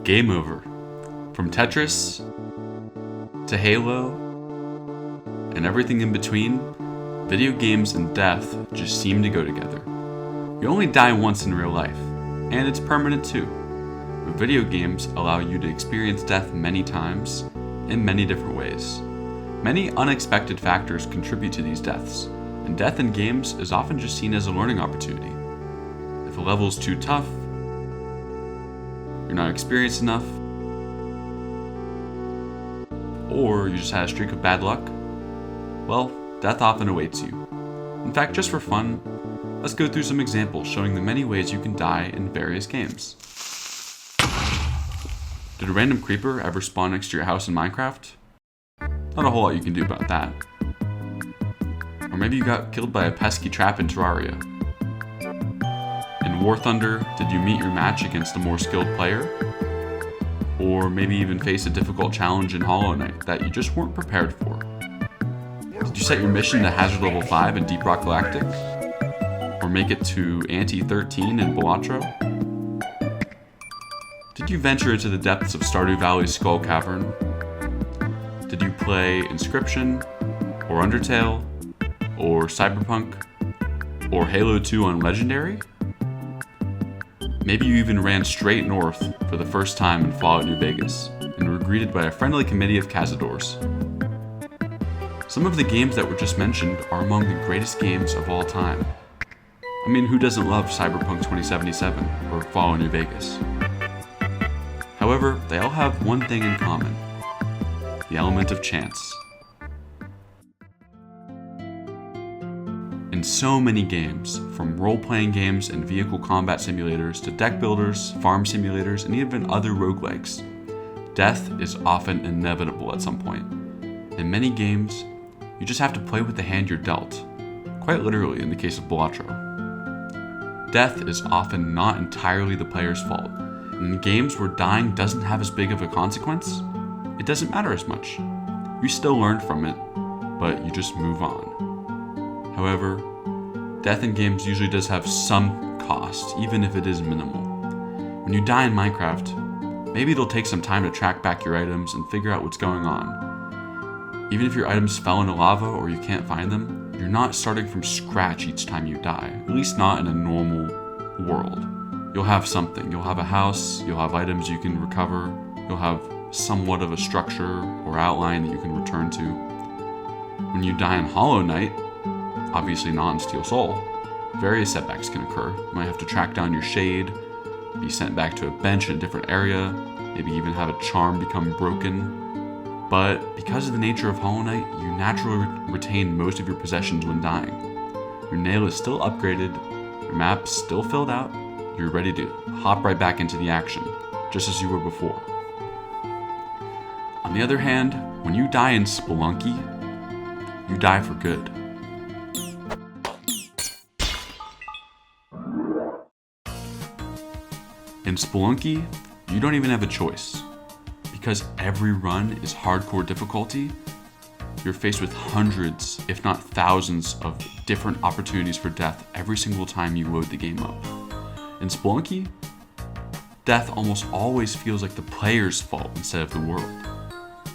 Game over. From Tetris to Halo and everything in between, video games and death just seem to go together. You only die once in real life, and it's permanent too. But video games allow you to experience death many times in many different ways. Many unexpected factors contribute to these deaths, and death in games is often just seen as a learning opportunity. If a level is too tough, you're not experienced enough, or you just had a streak of bad luck, well, death often awaits you. In fact, just for fun, let's go through some examples showing the many ways you can die in various games. Did a random creeper ever spawn next to your house in Minecraft? Not a whole lot you can do about that. Or maybe you got killed by a pesky trap in Terraria. In War Thunder, did you meet your match against a more skilled player? Or maybe even face a difficult challenge in Hollow Knight that you just weren't prepared for? Did you set your mission to Hazard Level 5 in Deep Rock Galactic? Or make it to Ante 13 in Balatro? Did you venture into the depths of Stardew Valley's Skull Cavern? Did you play Inscription, or Undertale, or Cyberpunk, or Halo 2 on Legendary? Maybe you even ran straight north for the first time in Fallout New Vegas, and were greeted by a friendly committee of cazadors. Some of the games that were just mentioned are among the greatest games of all time. I mean, who doesn't love Cyberpunk 2077 or Fallout New Vegas? However, they all have one thing in common: the element of chance. In so many games, from role-playing games and vehicle combat simulators to deck builders, farm simulators, and even other roguelikes, death is often inevitable at some point. In many games, you just have to play with the hand you're dealt, quite literally in the case of Balatro. Death is often not entirely the player's fault, and in games where dying doesn't have as big of a consequence, it doesn't matter as much. You still learn from it, but you just move on. However, death in games usually does have some cost, even if it is minimal. When you die in Minecraft, maybe it'll take some time to track back your items and figure out what's going on. Even if your items fell into lava or you can't find them, you're not starting from scratch each time you die, at least not in a normal world. You'll have something. You'll have a house, you'll have items you can recover, you'll have somewhat of a structure or outline that you can return to. When you die in Hollow Knight, obviously not in Steel Soul, various setbacks can occur. You might have to track down your shade, be sent back to a bench in a different area, maybe even have a charm become broken. But because of the nature of Hollow Knight, you naturally retain most of your possessions when dying. Your nail is still upgraded, your map's still filled out, you're ready to hop right back into the action, just as you were before. On the other hand, when you die in Spelunky, you die for good. In Spelunky, you don't even have a choice. Because every run is hardcore difficulty, you're faced with hundreds, if not thousands, of different opportunities for death every single time you load the game up. In Spelunky, death almost always feels like the player's fault instead of the world.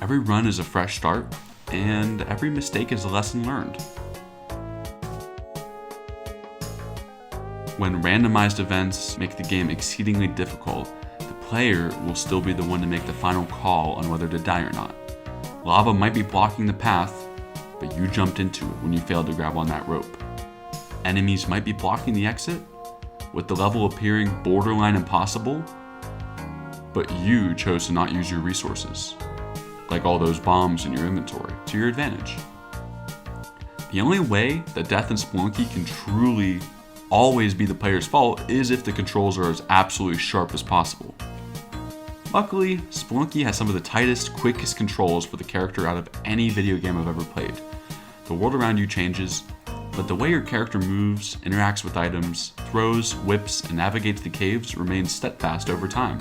Every run is a fresh start, and every mistake is a lesson learned. When randomized events make the game exceedingly difficult, the player will still be the one to make the final call on whether to die or not. Lava might be blocking the path, but you jumped into it when you failed to grab on that rope. Enemies might be blocking the exit, with the level appearing borderline impossible, but you chose to not use your resources, like all those bombs in your inventory, to your advantage. The only way that death in Spelunky can truly always be the player's fault is if the controls are as absolutely sharp as possible. Luckily, Spelunky has some of the tightest, quickest controls for the character out of any video game I've ever played. The world around you changes, but the way your character moves, interacts with items, throws, whips, and navigates the caves remains steadfast over time.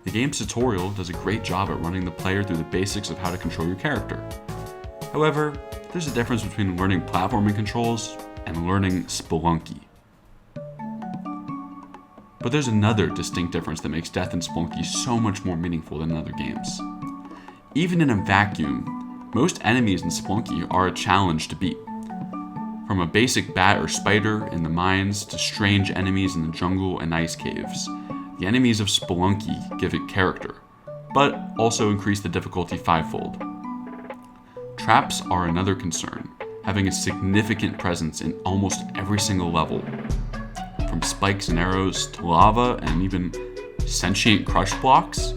The game's tutorial does a great job at running the player through the basics of how to control your character. However, there's a difference between learning platforming controls and learning Spelunky. But there's another distinct difference that makes Death in Spelunky so much more meaningful than in other games. Even in a vacuum, most enemies in Spelunky are a challenge to beat. From a basic bat or spider in the mines to strange enemies in the jungle and ice caves, the enemies of Spelunky give it character, but also increase the difficulty fivefold. Traps are another concern, having a significant presence in almost every single level. From spikes and arrows to lava and even sentient crush blocks,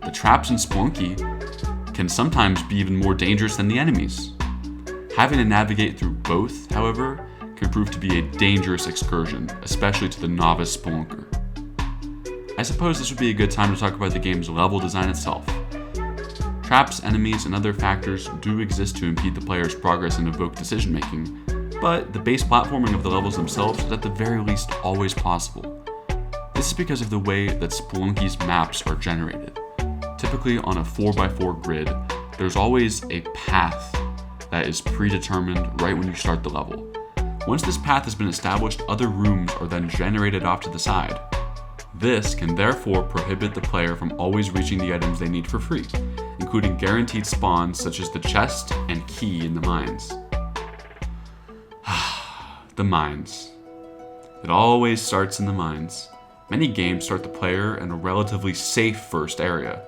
the traps in Spelunky can sometimes be even more dangerous than the enemies. Having to navigate through both, however, can prove to be a dangerous excursion, especially to the novice spelunker. I suppose this would be a good time to talk about the game's level design itself. Traps, enemies, and other factors do exist to impede the player's progress and evoke decision making, but the base platforming of the levels themselves is at the very least always possible. This is because of the way that Spelunky's maps are generated. Typically on a 4x4 grid, there's always a path that is predetermined right when you start the level. Once this path has been established, other rooms are then generated off to the side. This can therefore prohibit the player from always reaching the items they need for free, including guaranteed spawns such as the chest and key in the mines. The mines. It always starts in the mines. Many games start the player in a relatively safe first area,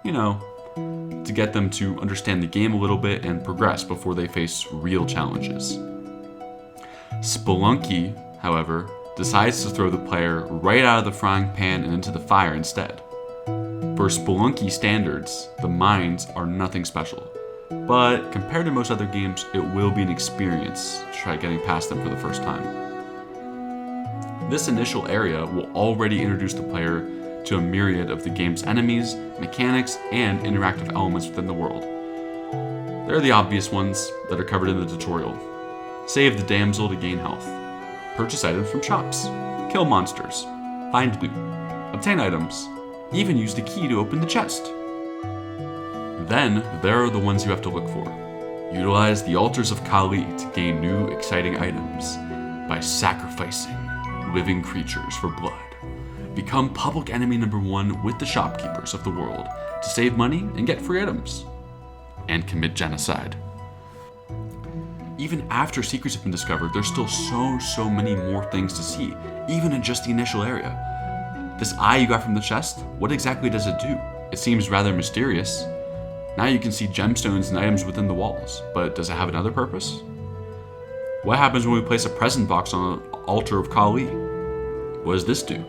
to get them to understand the game a little bit and progress before they face real challenges. Spelunky, however, decides to throw the player right out of the frying pan and into the fire instead. For Spelunky standards, the mines are nothing special, but compared to most other games, it will be an experience to try getting past them for the first time. This initial area will already introduce the player to a myriad of the game's enemies, mechanics, and interactive elements within the world. There are the obvious ones that are covered in the tutorial. Save the damsel to gain health. Purchase items from shops. Kill monsters. Find loot. Obtain items. Even use the key to open the chest. Then, there are the ones you have to look for. Utilize the altars of Kali to gain new, exciting items by sacrificing living creatures for blood. Become public enemy number 1 with the shopkeepers of the world to save money and get free items. And commit genocide. Even after secrets have been discovered, there's still so many more things to see, even in just the initial area. This eye you got from the chest, what exactly does it do? It seems rather mysterious. Now you can see gemstones and items within the walls, but does it have another purpose? What happens when we place a present box on an altar of Kali? What does this do?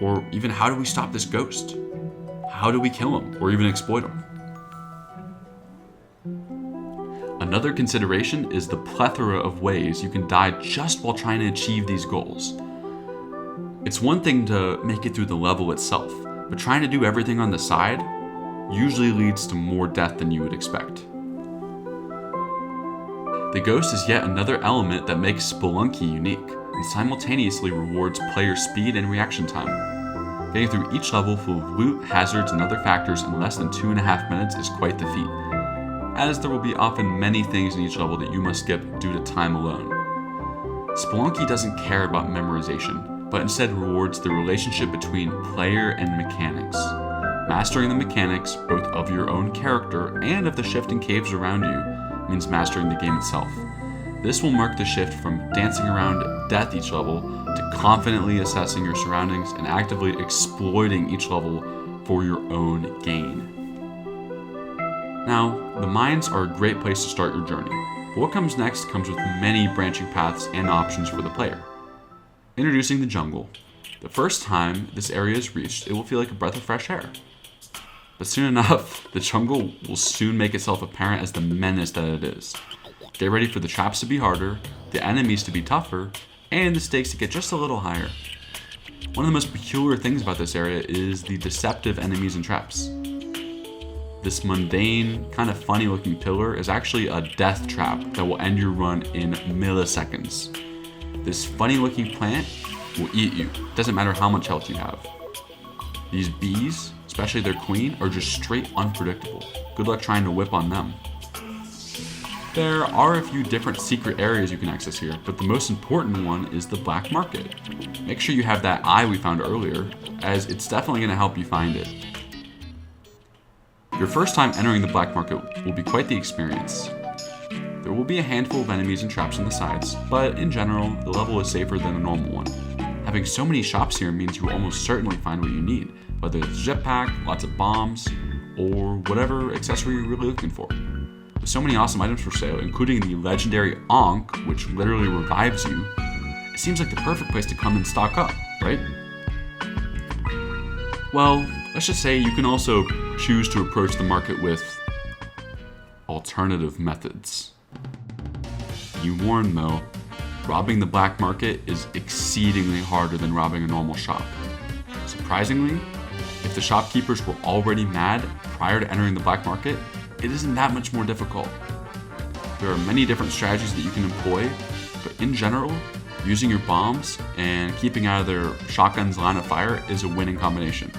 Or even how do we stop this ghost? How do we kill him, or even exploit him? Another consideration is the plethora of ways you can die just while trying to achieve these goals. It's one thing to make it through the level itself, but trying to do everything on the side usually leads to more death than you would expect. The ghost is yet another element that makes Spelunky unique, and simultaneously rewards player speed and reaction time. Getting through each level full of loot, hazards, and other factors in less than 2.5 minutes is quite the feat, as there will be often many things in each level that you must skip due to time alone. Spelunky doesn't care about memorization, but instead rewards the relationship between player and mechanics. Mastering the mechanics, both of your own character and of the shifting caves around you, means mastering the game itself. This will mark the shift from dancing around death each level to confidently assessing your surroundings and actively exploiting each level for your own gain. Now, the mines are a great place to start your journey, but what comes next comes with many branching paths and options for the player. Introducing the jungle. The first time this area is reached, it will feel like a breath of fresh air. But soon enough, the jungle will soon make itself apparent as the menace that it is. Get ready for the traps to be harder, the enemies to be tougher, and the stakes to get just a little higher. One of the most peculiar things about this area is the deceptive enemies and traps. This mundane, kind of funny looking pillar is actually a death trap that will end your run in milliseconds. This funny looking plant will eat you, doesn't matter how much health you have. These bees, especially their queen, are just straight unpredictable. Good luck trying to whip on them. There are a few different secret areas you can access here, but the most important one is the black market. Make sure you have that eye we found earlier, as it's definitely going to help you find it. Your first time entering the black market will be quite the experience. There will be a handful of enemies and traps on the sides, but in general, the level is safer than a normal one. Having so many shops here means you will almost certainly find what you need, whether it's a jetpack, lots of bombs, or whatever accessory you're really looking for. With so many awesome items for sale, including the legendary Ankh, which literally revives you, it seems like the perfect place to come and stock up, right? Well, let's just say you can also choose to approach the market with alternative methods. Be warned though, robbing the black market is exceedingly harder than robbing a normal shop. Surprisingly, if the shopkeepers were already mad prior to entering the black market, it isn't that much more difficult. There are many different strategies that you can employ, but in general, using your bombs and keeping out of their shotgun's line of fire is a winning combination.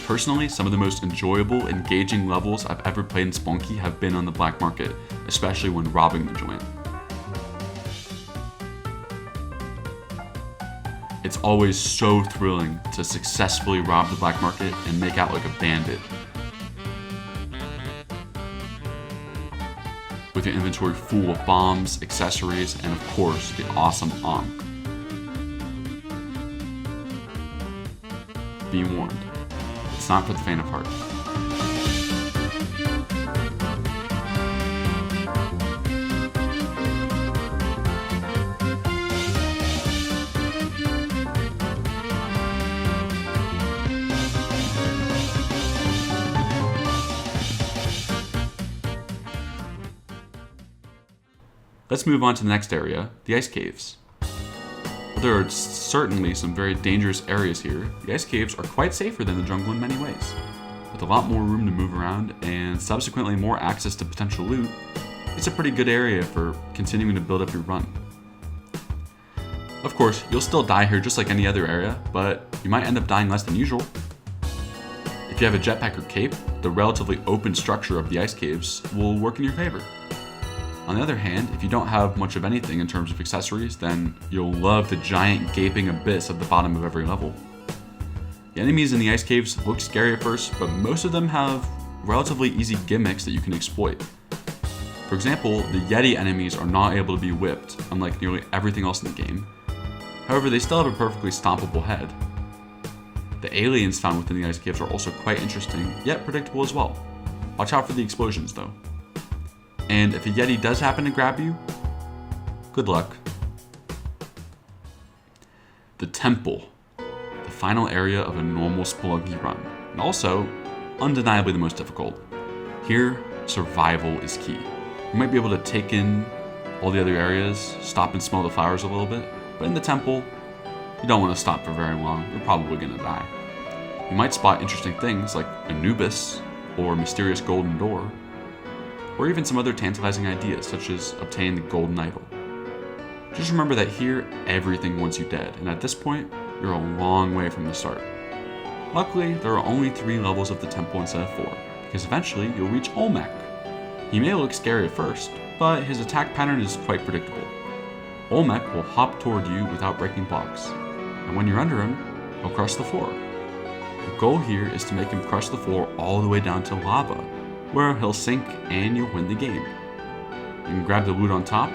Personally, some of the most enjoyable, engaging levels I've ever played in Spelunky have been on the black market, especially when robbing the joint. It's always so thrilling to successfully rob the black market and make out like a bandit. With your inventory full of bombs, accessories, and of course, the awesome Ankh. Be warned, it's not for the faint of heart. Let's move on to the next area, the ice caves. While there are certainly some very dangerous areas here, the ice caves are quite safer than the jungle in many ways. With a lot more room to move around and subsequently more access to potential loot, it's a pretty good area for continuing to build up your run. Of course, you'll still die here just like any other area, but you might end up dying less than usual. If you have a jetpack or cape, the relatively open structure of the ice caves will work in your favor. On the other hand, if you don't have much of anything in terms of accessories, then you'll love the giant gaping abyss at the bottom of every level. The enemies in the ice caves look scary at first, but most of them have relatively easy gimmicks that you can exploit. For example, the Yeti enemies are not able to be whipped, unlike nearly everything else in the game. However, they still have a perfectly stompable head. The aliens found within the ice caves are also quite interesting, yet predictable as well. Watch out for the explosions though. And if a Yeti does happen to grab you, good luck. The Temple, the final area of a normal Spelunky run, and also undeniably the most difficult. Here, survival is key. You might be able to take in all the other areas, stop and smell the flowers a little bit, but in the Temple, you don't want to stop for very long. You're probably going to die. You might spot interesting things like Anubis or a mysterious golden door, or even some other tantalizing ideas, such as obtaining the golden idol. Just remember that here, everything wants you dead, and at this point, you're a long way from the start. Luckily, there are only 3 levels of the temple instead of 4, because eventually you'll reach Olmec. He may look scary at first, but his attack pattern is quite predictable. Olmec will hop toward you without breaking blocks, and when you're under him, he'll crush the floor. The goal here is to make him crush the floor all the way down to lava, where he'll sink and you'll win the game. You can grab the loot on top,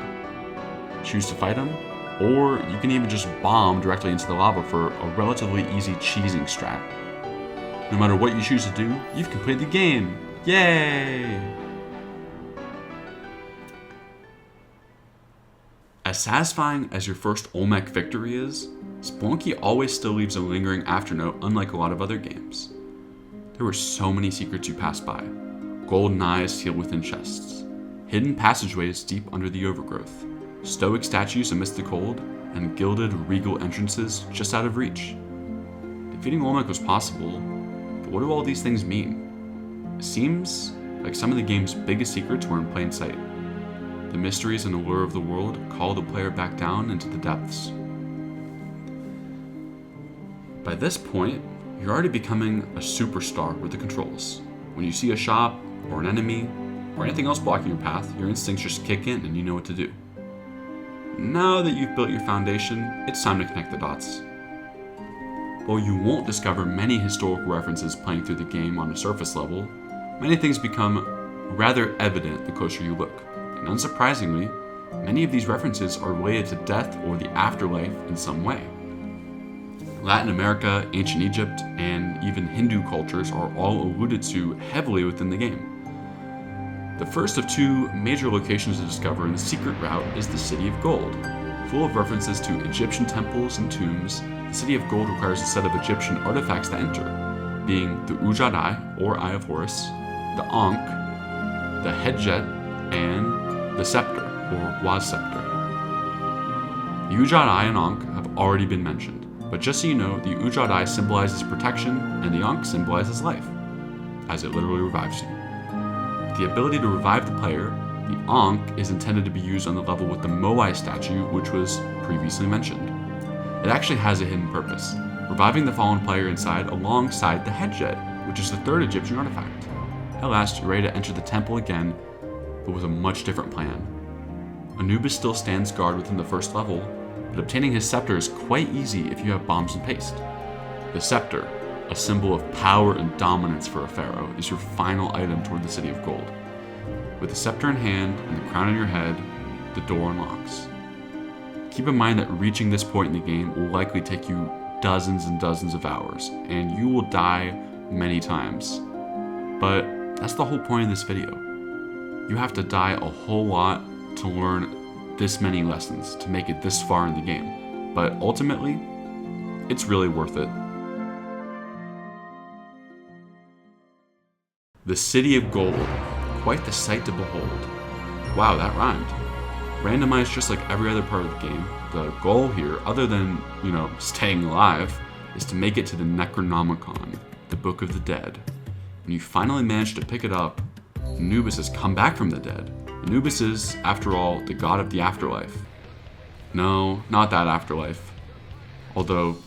choose to fight him, or you can even just bomb directly into the lava for a relatively easy cheesing strat. No matter what you choose to do, you've completed the game! Yay! As satisfying as your first Olmec victory is, Spelunky always still leaves a lingering afternote unlike a lot of other games. There were so many secrets you passed by. Golden eyes sealed within chests, hidden passageways deep under the overgrowth, stoic statues amidst the cold, and gilded regal entrances just out of reach. Defeating Olmec was possible, but what do all these things mean? It seems like some of the game's biggest secrets were in plain sight. The mysteries and allure of the world call the player back down into the depths. By this point, you're already becoming a superstar with the controls. When you see a shop, or an enemy, or anything else blocking your path, your instincts just kick in and you know what to do. Now that you've built your foundation, it's time to connect the dots. While you won't discover many historical references playing through the game on a surface level, many things become rather evident the closer you look. And unsurprisingly, many of these references are related to death or the afterlife in some way. Latin America, ancient Egypt, and even Hindu cultures are all alluded to heavily within the game. The first of two major locations to discover in the secret route is the City of Gold. Full of references to Egyptian temples and tombs, the City of Gold requires a set of Egyptian artifacts to enter, being the Ujad Eye, or Eye of Horus, the Ankh, the Hedjet, and the Scepter, or Waz Scepter. The Ujad Eye and Ankh have already been mentioned, but just so you know, the Ujad Eye symbolizes protection and the Ankh symbolizes life, as it literally revives you. The ability to revive the player, the Ankh is intended to be used on the level with the Moai statue, which was previously mentioned. It actually has a hidden purpose, reviving the fallen player inside alongside the Hedjet, which is the third Egyptian artifact. At last, you're ready to enter the temple again, but with a much different plan. Anubis still stands guard within the first level, but obtaining his scepter is quite easy if you have bombs and paste. The scepter, a symbol of power and dominance for a pharaoh, is your final item toward the City of Gold. With the scepter in hand and the crown on your head, the door unlocks. Keep in mind that reaching this point in the game will likely take you dozens and dozens of hours, and you will die many times. But that's the whole point of this video. You have to die a whole lot to learn this many lessons to make it this far in the game, but ultimately, it's really worth it. The City of Gold, quite the sight to behold. Wow, that rhymed. Randomized just like every other part of the game, the goal here, other than, staying alive, is to make it to the Necronomicon, the Book of the Dead. When you finally manage to pick it up, Anubis has come back from the dead. Anubis is, after all, the god of the afterlife. No, not that afterlife. Although,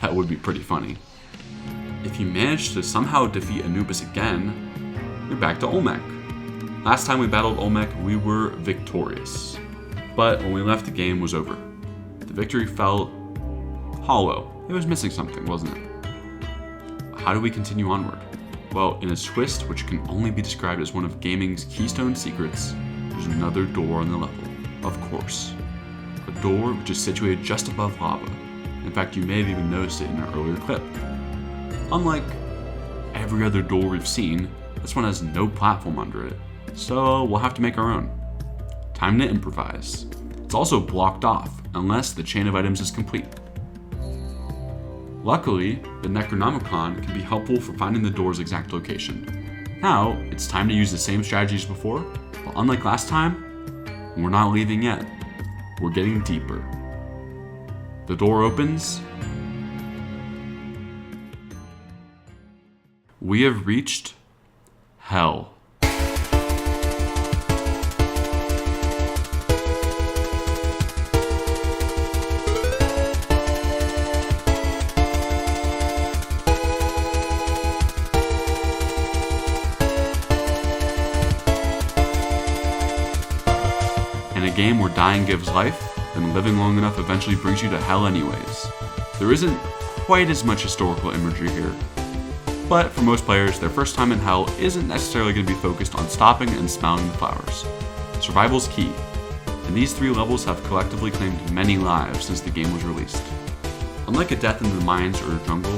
that would be pretty funny. If you manage to somehow defeat Anubis again, you're back to Olmec. Last time we battled Olmec, we were victorious. But when we left, the game was over. The victory felt hollow. It was missing something, wasn't it? How do we continue onward? Well, in a twist which can only be described as one of gaming's keystone secrets, there's another door on the level. Of course. A door which is situated just above lava. In fact, you may have even noticed it in an earlier clip. Unlike every other door we've seen, this one has no platform under it, so we'll have to make our own. Time to improvise. It's also blocked off, unless the chain of items is complete. Luckily, the Necronomicon can be helpful for finding the door's exact location. Now, it's time to use the same strategies before, but unlike last time, we're not leaving yet. We're getting deeper. The door opens. We have reached Hell. In a game where dying gives life, then living long enough eventually brings you to hell anyways. There isn't quite as much historical imagery here, but for most players, their first time in hell isn't necessarily going to be focused on stopping and smelling the flowers. Survival's key, and these 3 levels have collectively claimed many lives since the game was released. Unlike a death in the mines or a jungle,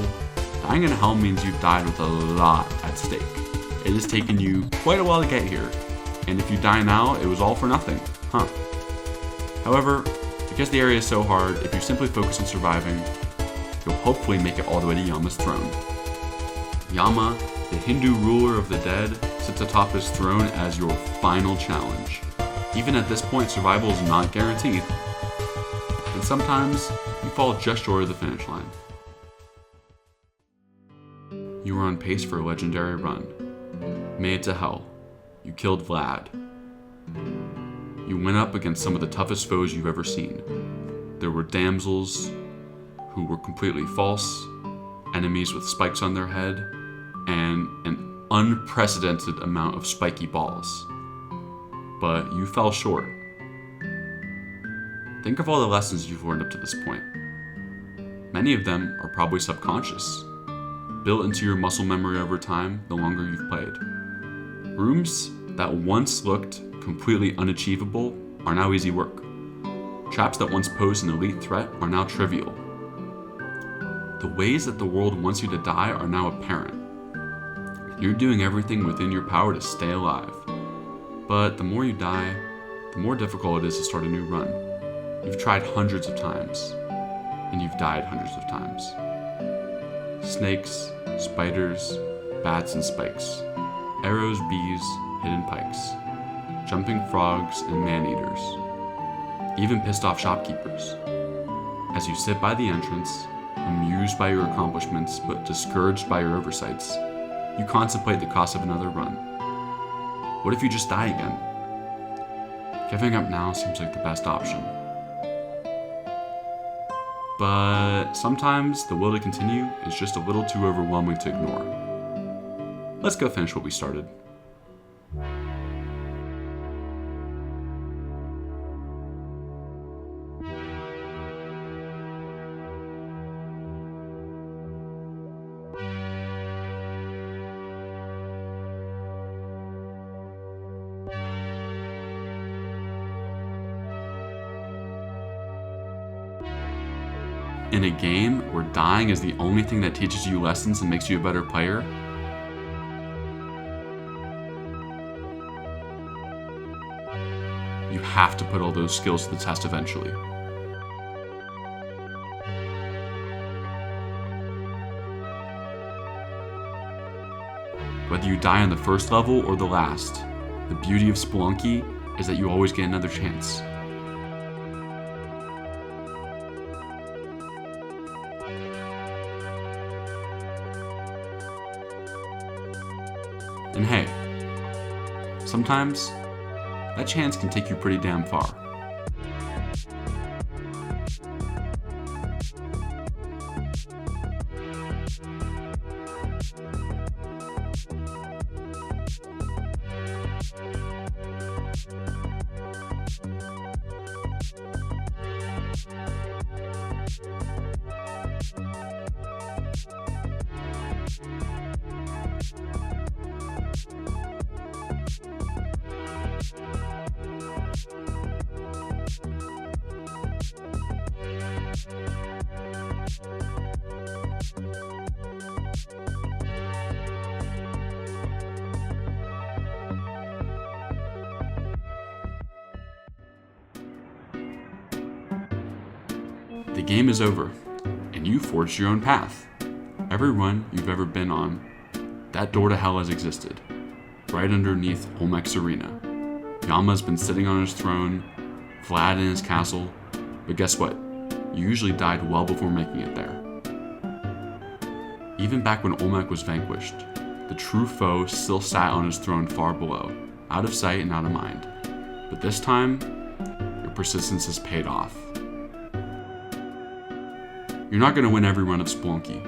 dying in hell means you've died with a lot at stake. It has taken you quite a while to get here, and if you die now, it was all for nothing, huh? However, because the area is so hard, if you simply focus on surviving, you'll hopefully make it all the way to Yama's throne. Yama, the Hindu ruler of the dead, sits atop his throne as your final challenge. Even at this point, survival is not guaranteed, and sometimes you fall just short of the finish line. You were on pace for a legendary run. Made it to hell. You killed Vlad. You went up against some of the toughest foes you've ever seen. There were damsels who were completely false, enemies with spikes on their head, and an unprecedented amount of spiky balls. but you fell short. Think of all the lessons you've learned up to this point. Many of them are probably subconscious, built into your muscle memory over time the longer you've played. Rooms that once looked completely unachievable are now easy work. Traps that once posed an elite threat are now trivial. The ways that the world wants you to die are now apparent. You're doing everything within your power to stay alive. But the more you die, the more difficult it is to start a new run. You've tried hundreds of times, and you've died hundreds of times. Snakes, spiders, bats and spikes, arrows, bees, hidden pikes, jumping frogs and man-eaters, even pissed off shopkeepers. As you sit by the entrance, amused by your accomplishments but discouraged by your oversights, you contemplate the cost of another run. What if you just die again? Giving up now seems like the best option. But sometimes the will to continue is just a little too overwhelming to ignore. Let's go finish what we started. In a game where dying is the only thing that teaches you lessons and makes you a better player, you have to put all those skills to the test eventually. Whether you die on the first level or the last, the beauty of Spelunky is that you always get another chance. And hey, sometimes that chance can take you pretty damn far. The game is over, and you forged your own path. Every run you've ever been on, that door to hell has existed, right underneath Olmec's arena. Yama's been sitting on his throne, Vlad in his castle, but guess what? You usually died well before making it there. Even back when Olmec was vanquished, the true foe still sat on his throne far below, out of sight and out of mind. But this time, your persistence has paid off. You're not going to win every run of Spelunky,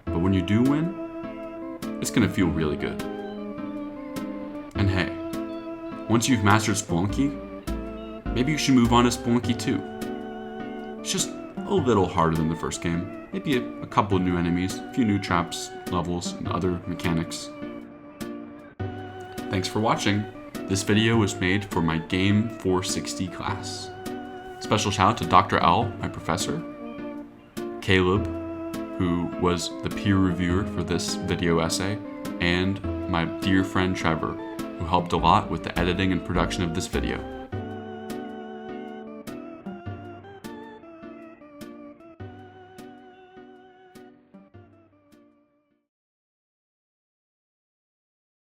but when you do win, it's going to feel really good. And hey, once you've mastered Spelunky, maybe you should move on to Spelunky 2. It's just a little harder than the first game, maybe a couple of new enemies, a few new traps, levels, and other mechanics. Thanks for watching. This video was made for my Game 460 class. Special shout out to Dr. L, my professor, Caleb, who was the peer reviewer for this video essay, and my dear friend Trevor, who helped a lot with the editing and production of this video.